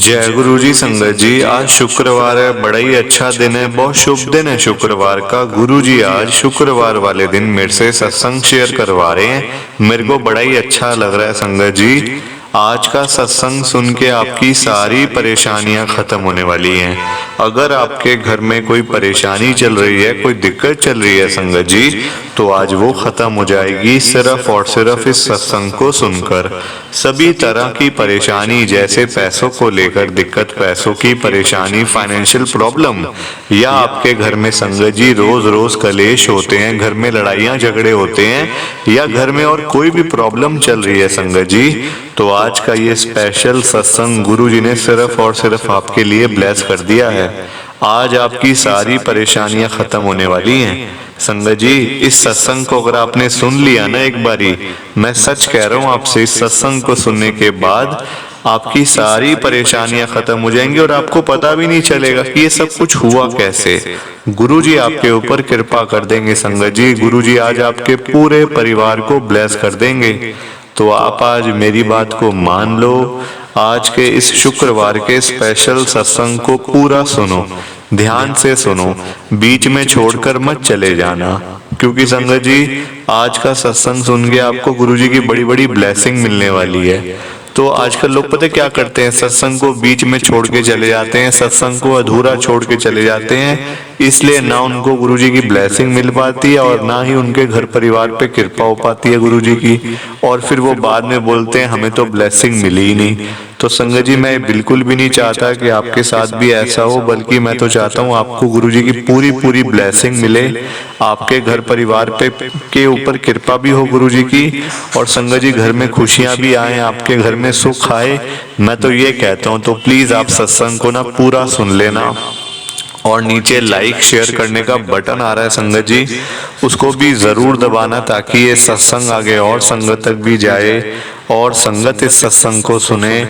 जय गुरु जी। संगत जी, आज शुक्रवार है, बड़ा ही अच्छा दिन है, बहुत शुभ दिन है शुक्रवार का। गुरु जी आज शुक्रवार वाले दिन मेरे से सत्संग शेयर करवा रहे हैं। मेरे को बड़ा ही अच्छा लग रहा है संगत जी। आज का सत्संग सुन के आपकी सारी परेशानियां खत्म होने वाली हैं। अगर आपके घर में कोई परेशानी चल रही है, कोई दिक्कत चल रही है संगत जी, तो आज वो खत्म हो जाएगी सिर्फ और सिर्फ इस सत्संग को सुनकर। सभी तरह की परेशानी, जैसे पैसों को लेकर दिक्कत, पैसों की परेशानी, फाइनेंशियल प्रॉब्लम, या आपके घर में संगत जी रोज रोज कलेश होते हैं, घर में लड़ाइयाँ झगड़े होते हैं, या घर में और कोई भी प्रॉब्लम चल रही है संगत जी, तो आज का ये स्पेशल सत्संग गुरु जी ने सिर्फ और सिर्फ आपके लिए ब्लेस कर दिया है। आज आपकी सारी परेशानियां खत्म होने वाली हैं संगत जी। इस सत्संग को अगर आपने सुन लिया ना एक बारी, मैं सच कह रहा हूँ आपसे, इस सत्संग को सुनने के बाद आपकी सारी परेशानियां खत्म हो जाएंगी और आपको पता भी नहीं चलेगा कि ये सब कुछ हुआ कैसे। गुरु जी आपके ऊपर कृपा कर देंगे संगत जी। गुरु जी आज आपके पूरे परिवार को ब्लेस कर देंगे। तो आप आज मेरी बात को मान लो। आज के इस शुक्रवार के स्पेशल सत्संग को पूरा सुनो, ध्यान से सुनो, बीच में छोड़कर मत चले जाना, क्योंकि संगत जी आज का सत्संग सुन के आपको गुरु जी की बड़ी बड़ी ब्लेसिंग मिलने वाली है। तो आजकल लोग पता क्या करते हैं, सत्संग को बीच में छोड़ के चले जाते हैं, सत्संग को अधूरा छोड़ के चले जाते हैं, इसलिए ना उनको गुरु जी की ब्लेसिंग मिल पाती है और ना ही उनके घर परिवार पे कृपा हो पाती है गुरु जी की, और फिर वो बाद में बोलते हैं हमें तो ब्लेसिंग मिली ही नहीं। तो संगत जी मैं बिल्कुल भी नहीं चाहता कि आपके साथ भी ऐसा हो, बल्कि मैं तो चाहता हूँ आपको गुरु जी की पूरी पूरी ब्लेसिंग मिले, आपके घर परिवार पे के ऊपर कृपा भी हो गुरु जी की, और संगत जी घर में खुशियां भी आए, आपके घर में सुख आए। मैं तो ये कहता हूँ, तो प्लीज आप सत्संग को ना पूरा सुन लेना, और नीचे लाइक शेयर करने का बटन आ रहा है संगत जी, उसको भी जरूर दबाना, ताकि ये सत्संग आगे और संगत तक भी जाए और संगत इस सत्संग को सुने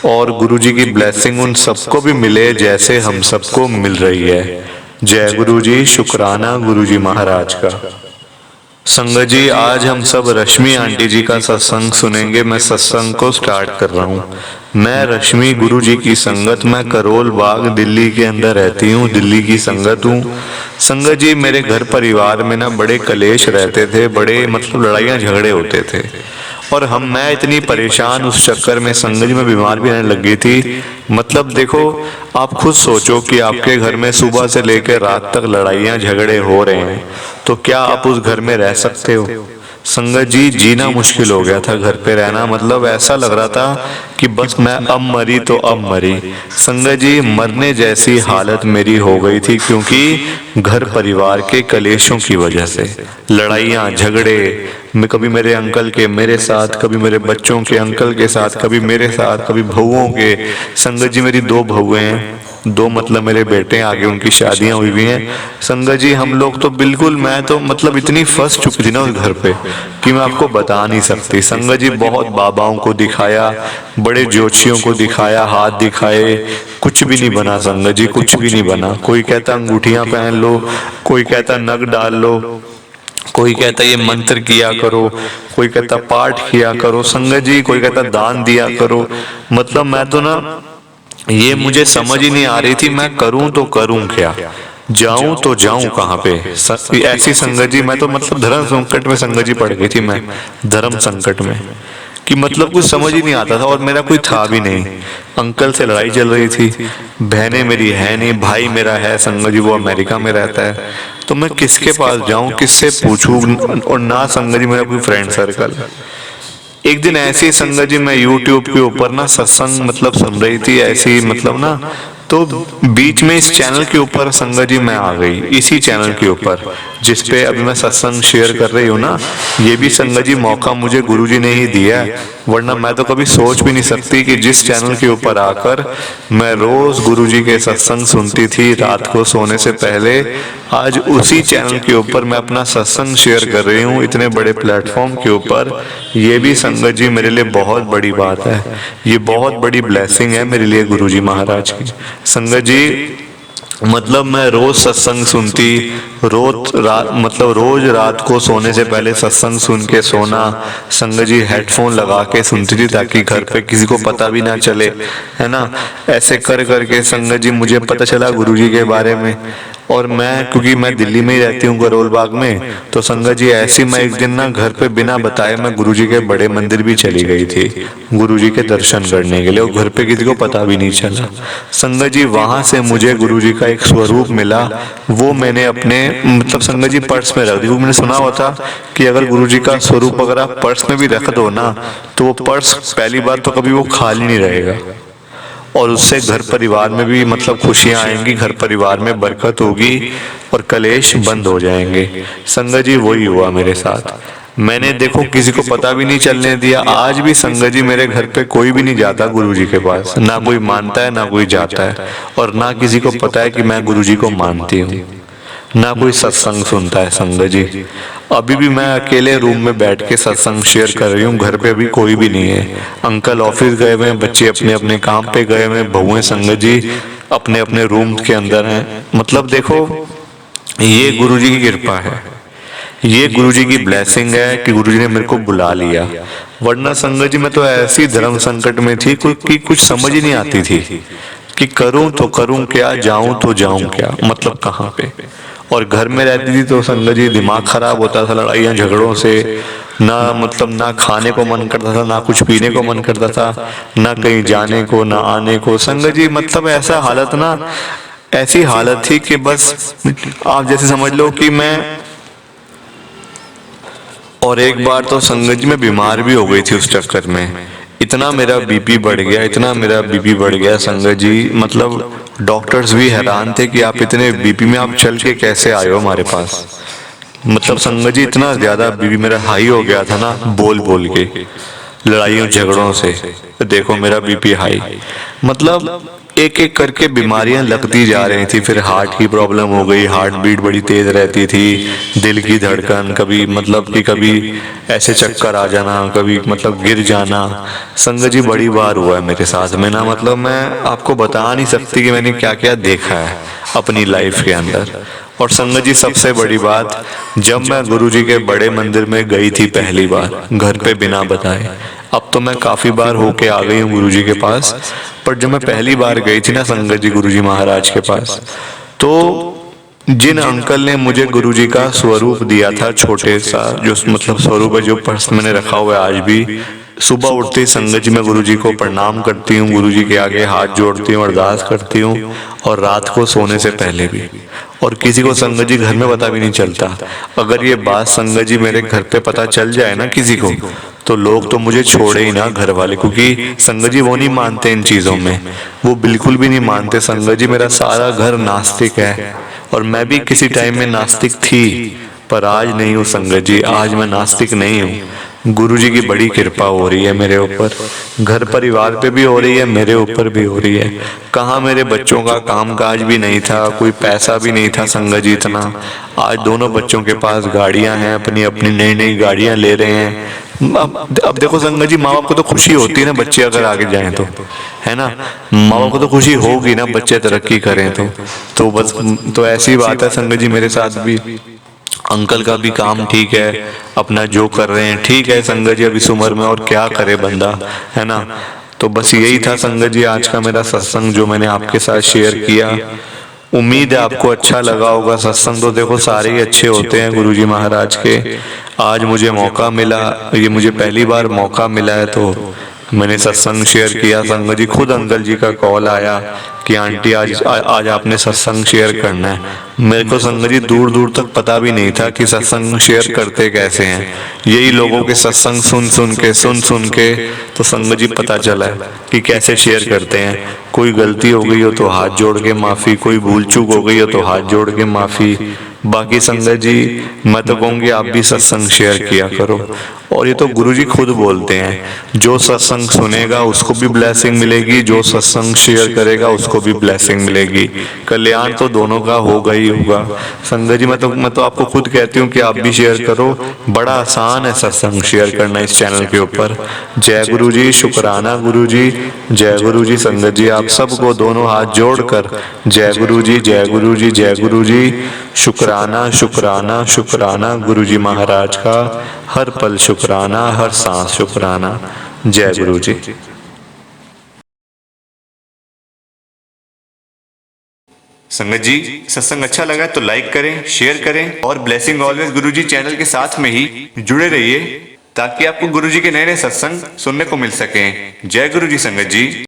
और गुरु जी की ब्लेसिंग उन सबको भी मिले जैसे हम सबको मिल रही है। जय गुरु जी। शुक्राना गुरु जी महाराज का। संगत जी आज हम सब रश्मि आंटी जी का सत्संग सुनेंगे। मैं सत्संग को स्टार्ट कर रहा हूँ। मैं रश्मि गुरु जी की संगत, मैं करोल बाग दिल्ली के अंदर रहती हूँ, दिल्ली की संगत हूँ। संगत जी मेरे घर परिवार में ना बड़े कलेश रहते थे, बड़े मतलब लड़ाइयाँ झगड़े होते थे, और मैं इतनी परेशान उस चक्कर में संगत जी में बीमार भी रहने लग गई थी। मतलब देखो आप खुद सोचो कि आपके घर में सुबह से लेकर रात तक लड़ाइयाँ झगड़े हो रहे हैं, तो क्या आप उस घर में रह सकते हो? संगत जी जीना मुश्किल हो गया था घर पे रहना, मतलब ऐसा लग रहा था कि बस मैं अब मरी तो अब मरी। संगत जी मरने जैसी हालत मेरी हो गई थी, क्योंकि घर परिवार के कलेशों की वजह से लड़ाइयाँ झगड़े, मैं कभी मेरे अंकल के मेरे साथ, कभी मेरे बच्चों के अंकल के साथ, कभी मेरे साथ, कभी बहुओं के। संगत जी मेरी दो बहुएं हैं, दो मतलब मेरे बेटे आगे उनकी शादियां हुई हुई हैं। संगत जी हम लोग तो बिल्कुल, मैं तो मतलब इतनी फंस चुकी थी ना उस घर पे कि मैं आपको बता नहीं सकती। संगत जी बहुत बाबाओं को दिखाया, बड़े ज्योतिषियों को दिखाया, हाथ दिखाए, कुछ भी नहीं बना संगत जी, कुछ भी नहीं बना। कोई कहता अंगूठियां पहन लो, कोई कहता नग डाल लो, कोई कहता ये मंत्र किया करो, कोई कहता पाठ किया करो संगत जी, कोई कहता दान दिया करो। मतलब मैं तो ना ये मुझे समझ ही नहीं आ रही थी, मैं करूं तो करूं क्या, जाऊं तो जाऊं कहाँ पे। ऐसी संगत जी मैं तो मतलब धर्म संकट में संगत जी पड़ गई थी, मैं धर्म संकट में कि मतलब कुछ समझ ही नहीं आता था, और मेरा कोई था भी नहीं। अंकल से लड़ाई चल रही थी, बहनें मेरी है नहीं, भाई मेरा है संगत जी वो अमेरिका में रहता है, तो मैं किसके पास जाऊं, किससे पूछूं, और ना संगत जी मेरा कोई फ्रेंड सर्कल। एक दिन ऐसी संगत जी मैं यूट्यूब के ऊपर ना सत्संग मतलब सुन रही थी ऐसी मतलब ना, तो बीच में इस चैनल के ऊपर संगत जी मैं आ गई, इसी चैनल के ऊपर जिसपे अभी मैं सत्संग शेयर कर रही हूँ ना, ये भी संगत जी मौका मुझे गुरुजी ने ही दिया है, वरना मैं तो कभी सोच भी नहीं सकती कि जिस चैनल के ऊपर आकर मैं रोज गुरुजी के सत्संग सुनती थी रात को सोने से पहले, आज उसी चैनल के ऊपर मैं अपना सत्संग शेयर कर रही हूँ इतने बड़े प्लेटफॉर्म के ऊपर। ये भी संगत जी मेरे लिए बहुत बड़ी बात है, ये बहुत बड़ी ब्लेसिंग है मेरे लिए गुरुजी महाराज की। संगत जी मतलब मैं रोज सत्संग सुनती, रोज रात को सोने से पहले सत्संग सुन के सोना। संगत जी हेडफोन लगा के सुनती थी ताकि घर पे किसी को पता भी ना चले, है ना। ऐसे कर करके संगत जी मुझे पता चला गुरुजी के बारे में। और मैं, क्योंकि मैं दिल्ली में ही रहती हूँ करोल बाग में, तो संगत जी ऐसी मैं एक दिन ना घर पे बिना बताए मैं गुरुजी के बड़े मंदिर भी चली गई थी गुरुजी के दर्शन करने के लिए, और घर पे किसी को पता भी नहीं चला। संगत जी वहां से मुझे गुरुजी का एक स्वरूप मिला, वो मैंने अपने मतलब संगत जी पर्स में रख दी। वो मैंने सुना हुआ था कि अगर गुरुजी का स्वरूप अगर आप पर्स में भी रख दो ना, तो वो पर्स पहली बात तो कभी वो खाली नहीं रहेगा, और उससे घर परिवार में भी मतलब खुशियां आएंगी, घर परिवार में बरकत होगी और कलेश बंद हो जाएंगे। संगत जी वही हुआ मेरे साथ। मैंने देखो किसी को पता भी नहीं चलने दिया। आज भी संगत जी मेरे घर पे कोई भी नहीं जाता गुरुजी के पास, ना कोई मानता है ना कोई जाता है, और ना किसी को पता है कि मैं गुरुजी को मानती हूँ, ना कोई सत्संग सुनता है। संगत जी अभी भी मैं अकेले रूम में बैठ के सत्संग शेयर कर रही हूँ, घर पे अभी कोई भी नहीं है। अंकल ऑफिस गए हुए हैं, बच्चे अपने अपने काम पे गए हुए हैं, बहुएं संगत जी अपने अपने रूम के अंदर हैं। मतलब देखो ये गुरुजी की कृपा है, ये गुरुजी की ब्लेसिंग है कि गुरुजी ने मेरे को बुला लिया। वरना संगत जी मैं तो ऐसी धर्म संकट में थी कि कुछ समझ ही नहीं आती थी कि करूं तो करूं क्या, जाऊं तो जाऊं क्या, मतलब कहाँ पे। और घर में रहती थी तो संगत जी दिमाग खराब होता था लड़ाइयाँ झगड़ों से, ना मतलब ना खाने को मन करता था, ना कुछ पीने को मन करता था, ना कहीं जाने को ना आने को। संगत जी मतलब ऐसा हालत ना, ऐसी हालत थी कि बस आप जैसे समझ लो कि मैं, और एक बार तो संगत जी मैं बीमार भी हो गई थी उस चक्कर में। इतना मेरा बीपी बढ़ गया, इतना मेरा बीपी बढ़ गया संगत जी, मतलब डॉक्टर्स भी हैरान थे कि आप इतने बीपी में आप चल के कैसे आए हो हमारे पास। मतलब संगत जी इतना ज्यादा बीपी मेरा हाई हो गया था ना, बोल बोल के लड़ाइयों झगड़ों से। देखो मेरा बीपी हाई, मतलब एक एक करके बीमारियां लगती जा रही थी। फिर हार्ट की प्रॉब्लम हो गई, हार्ट बीट बड़ी तेज रहती थी, दिल की धड़कन कभी मतलब कि कभी ऐसे चक्कर आ जाना, कभी मतलब गिर जाना। संगत जी बड़ी बार हुआ है मेरे साथ में ना, मतलब मैं आपको बता नहीं सकती कि मैंने क्या क्या देखा है अपनी लाइफ के अंदर। और संगत जी सबसे बड़ी बात, जब मैं गुरुजी के बड़े मंदिर में गई थी पहली बार घर पे बिना बताए, अब तो मैं काफी बार होके आ गई हूँ गुरुजी के पास, पर जब मैं पहली बार गई थी ना संगत जी गुरुजी महाराज के पास, तो जिन अंकल ने मुझे गुरुजी का स्वरूप दिया था, छोटे सा जो मतलब स्वरूप है जो पर्स मैंने रखा हुआ है आज भी, सुबह उठते ही संगत जी मैं गुरुजी को प्रणाम करती हूँ, गुरुजी के आगे हाथ जोड़ती हूँ, अरदास करती हूँ, और रात को सोने से पहले भी। और किसी को संगत जी घर में पता भी नहीं चलता। अगर ये बात संगत जी मेरे घर पे पता चल जाए ना किसी को, तो लोग तो मुझे छोड़े ही ना घर वाले, क्योंकि संगत जी वो नहीं मानते इन चीजों में, वो बिल्कुल भी नहीं मानते। संगत जी मेरा सारा घर नास्तिक है, और मैं भी किसी टाइम में नास्तिक थी, पर आज नहीं हूँ संगत जी, आज मैं नास्तिक नहीं हूँ। गुरुजी की बड़ी कृपा हो रही है मेरे ऊपर, घर परिवार पे भी हो रही है, मेरे ऊपर भी हो रही है। कहाँ मेरे बच्चों का कामकाज भी नहीं था, कोई पैसा भी नहीं था संगत जी इतना, आज दोनों बच्चों के पास गाड़ियां हैं, अपनी अपनी नई नई गाड़ियां ले रहे हैं। अब देखो संगत जी माँ बाप को तो खुशी होती है ना बच्चे अगर आगे जाएं तो, है ना, माँ बाप को तो खुशी होगी ना बच्चे तरक्की करें तो बस, तो ऐसी बात है संगत जी मेरे साथ भी। अंकल का भी काम ठीक है, अपना जो कर रहे हैं ठीक है संगत जी, अब इस उम्र में और क्या करे बंदा, है ना। तो बस यही था संगत जी आज का मेरा सत्संग जो मैंने आपके साथ शेयर किया। उम्मीद है आपको अच्छा लगा होगा। सत्संग तो देखो सारे ही अच्छे होते हैं गुरुजी महाराज के। आज मुझे मौका मिला, ये मुझे पहली बार मौका मिला है, तो मैंने सत्संग शेयर किया। संगत जी खुद अंकल जी का कॉल आया कि आंटी आज आपने सत्संग शेयर करना है। मेरे को संगत जी दूर दूर तक पता भी नहीं था कि सत्संग शेयर करते कैसे हैं। यही लोगों के सत्संग सुन सुन के तो संगत जी पता चला है कि कैसे शेयर करते हैं। कोई गलती हो गई हो तो हाथ जोड़ के माफी, कोई भूल चूक हो गई हो तो हाथ जोड़ के माफी। बाकी संगत जी मैं तो कहूँगी आप भी सत्संग शेयर किया करो, और ये तो गुरुजी खुद बोलते हैं, जो सत्संग सुनेगा उसको भी ब्लेसिंग मिलेगी, जो सत्संग शेयर करेगा उसको भी ब्लेसिंग मिलेगी। कल्याण तो दोनों का होगा ही होगा। संगत जी मैं तो आपको खुद कहती हूँ कि आप भी शेयर करो, बड़ा आसान है सत्संग शेयर करना इस चैनल के ऊपर। जय गुरु जी, शुक्राना गुरु जी, जय गुरु जी। संगत जी आप सबको दोनों हाथ जोड़कर जय गुरु जी, जय गुरु जी, जय गुरु जी। शुक्राना शुक्राना शुक्राना गुरु जी महाराज का, हर पल शुक्राना, हर सांस शुक्राना। जय गुरु जी। संगत जी सत्संग अच्छा लगा तो लाइक करें, शेयर करें और ब्लेसिंग ऑलवेज गुरुजी चैनल के साथ में ही जुड़े रहिए, ताकि आपको गुरुजी के नए नए सत्संग सुनने को मिल सकें। जय गुरु जी संगत जी।